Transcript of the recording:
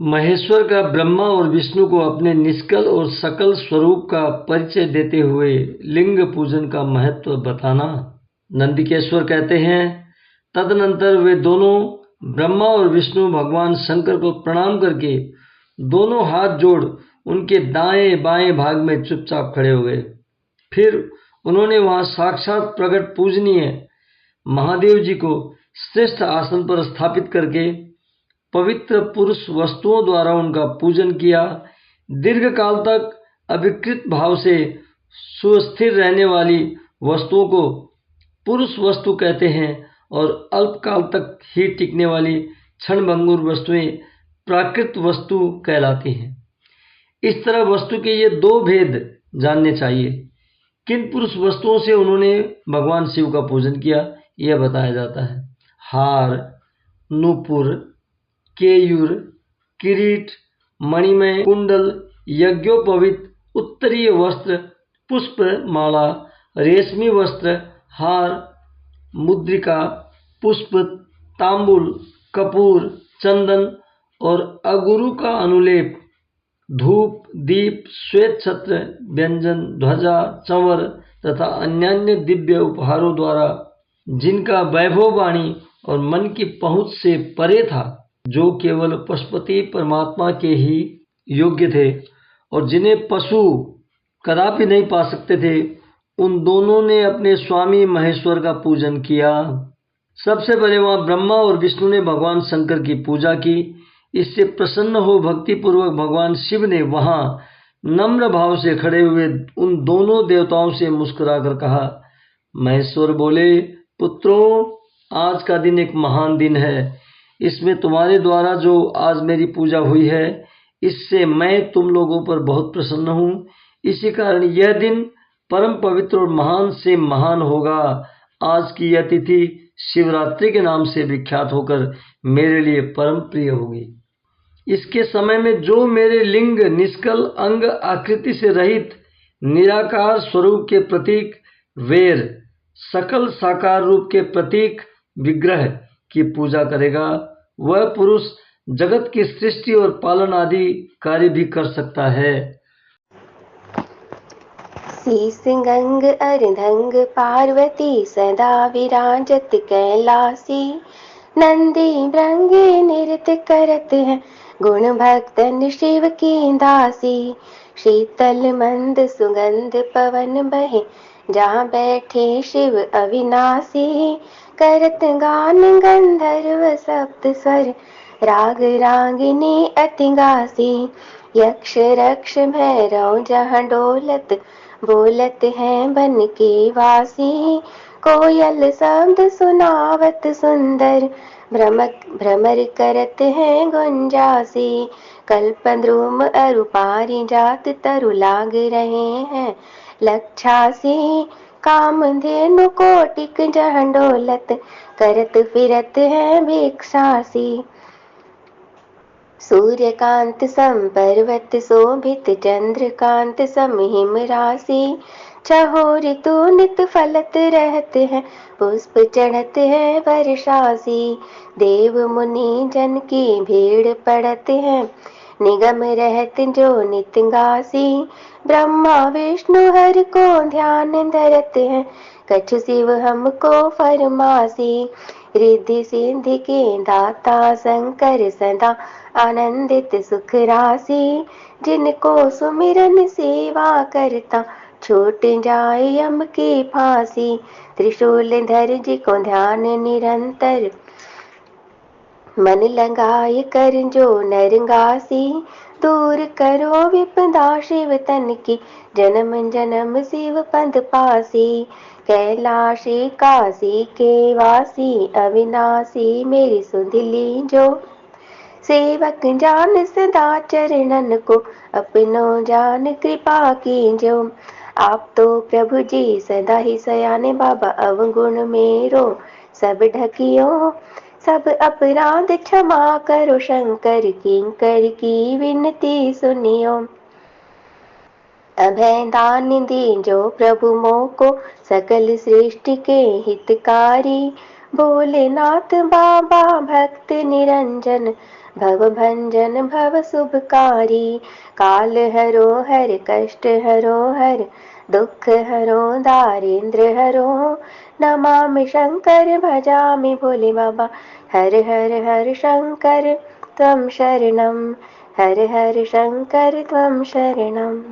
महेश्वर का ब्रह्मा और विष्णु को अपने निष्कल और सकल स्वरूप का परिचय देते हुए लिंग पूजन का महत्व बताना। नंदिकेश्वर कहते हैं, तदनंतर वे दोनों ब्रह्मा और विष्णु भगवान शंकर को प्रणाम करके दोनों हाथ जोड़ उनके दाएं बाएं भाग में चुपचाप खड़े हो गए। फिर उन्होंने वहां साक्षात प्रकट पूजनीय महादेव जी को श्रेष्ठ आसन पर स्थापित करके पवित्र पुरुष वस्तुओं द्वारा उनका पूजन किया। दीर्घ काल तक अविकृत भाव से सुस्थिर रहने वाली वस्तुओं को पुरुष वस्तु कहते हैं और अल्प काल तक ही टिकने वाली क्षणभंगुर वस्तुएं प्राकृत वस्तु कहलाती हैं। इस तरह वस्तु के ये दो भेद जानने चाहिए। किन पुरुष वस्तुओं से उन्होंने भगवान शिव का पूजन किया, यह बताया जाता है। हार, नूपुर, केयूर, किरीट, मणिमय कुंडल, यज्ञोपवीत, उत्तरीय वस्त्र, पुष्प माला, रेशमी वस्त्र, हार, मुद्रिका, पुष्प, तांबुल, कपूर, चंदन और अगुरु का अनुलेप, धूप, दीप, श्वेत छत्र, व्यंजन, ध्वजा, चंवर तथा अन्यान्य दिव्य उपहारों द्वारा जिनका वैभव वाणी और मन की पहुंच से परे था, जो केवल पशुपति परमात्मा के ही योग्य थे और जिन्हें पशु कदापि नहीं पा सकते थे, उन दोनों ने अपने स्वामी महेश्वर का पूजन किया। सबसे पहले वहां ब्रह्मा और विष्णु ने भगवान शंकर की पूजा की। इससे प्रसन्न हो भक्तिपूर्वक भगवान शिव ने वहां नम्र भाव से खड़े हुए उन दोनों देवताओं से मुस्कुराकर कहा। महेश्वर बोले, पुत्रों, आज का दिन एक महान दिन है। इसमें तुम्हारे द्वारा जो आज मेरी पूजा हुई है, इससे मैं तुम लोगों पर बहुत प्रसन्न हूँ। इसी कारण यह दिन परम पवित्र और महान से महान होगा। आज की यह तिथि शिवरात्रि के नाम से विख्यात होकर मेरे लिए परम प्रिय होगी। इसके समय में जो मेरे लिंग, निष्कल अंग आकृति से रहित निराकार स्वरूप के प्रतीक वेर, सकल साकार रूप के प्रतीक विग्रह की पूजा करेगा, वह पुरुष जगत की सृष्टि और पालन आदि कार्य भी कर सकता है। शीस गंग अर्धंग पार्वती सदा विराजत कैलासी, नंदी भृंगी नृत्य करत है गुण भक्तन शिव की दासी। शीतल मंद सुगंध पवन बहे, जहाँ बैठे शिव अविनाशी। करत गान गंधर्व सप्त स्वर, राग रागिनी अति गासी। यक्ष रक्ष भैरव जहाँ डोलत, बोलत हैं बन के वासी। कोयल शब्द सुनावत सुंदर, भ्रमर करत हैं गुंजासी। कल्पद्रुम अरु पारिजात तरु लाग रहे हैं लक्षासी। कामधेनु कोटिक जहाँ डोलत, करत फिरत है भिक्षासी। सूर्यकांत सम पर्वत शोभित, चंद्रकांत सम हिम राशि। छहो ऋतु नित फलत रहत है, पुष्प चढ़त है वर्षासी। देव मुनि जन की भीड़ पड़त है, निगम रहत जो नित गासी। ब्रह्मा विष्णु हर को ध्यान धरत है, कछु शिव हमको फरमासी। रिद्धि सिद्धि के दाता शंकर सदा आनंदित सुख राशि। जिनको सुमिरन सेवा करता, छूट जाए यम की फांसी। त्रिशूल धर जी को ध्यान निरंतर, मन लगाए कर जो नरगासी। दूर करो विपदा शिव तन की, जन्म जन्म शिव पद पासी। कैलाशी काशी के वासी, अविनाशी मेरी सुधिली जो। सेवक जान सदा चरणन को, अपनो जान कृपा कीजो। आप तो प्रभु जी सदा ही सयाने, बाबा अवगुण मेरो सब ढकियो। सब अपराध क्षमा करो शंकर, किंकर की विनती सुनियो। अभय दान दीजो प्रभु मोको, सकल सृष्टि के हितकारी। भोलेनाथ बाबा भक्त निरंजन, भव भंजन भव शुभकारी, काल हरो हर कष्ट हरो हर, दुख हरो दारिद्र हरो, नमामि शंकर भजामि भोले बाबा, हर हर हर शंकर त्वं शरणं, हर हर शंकर त्वं शरणं।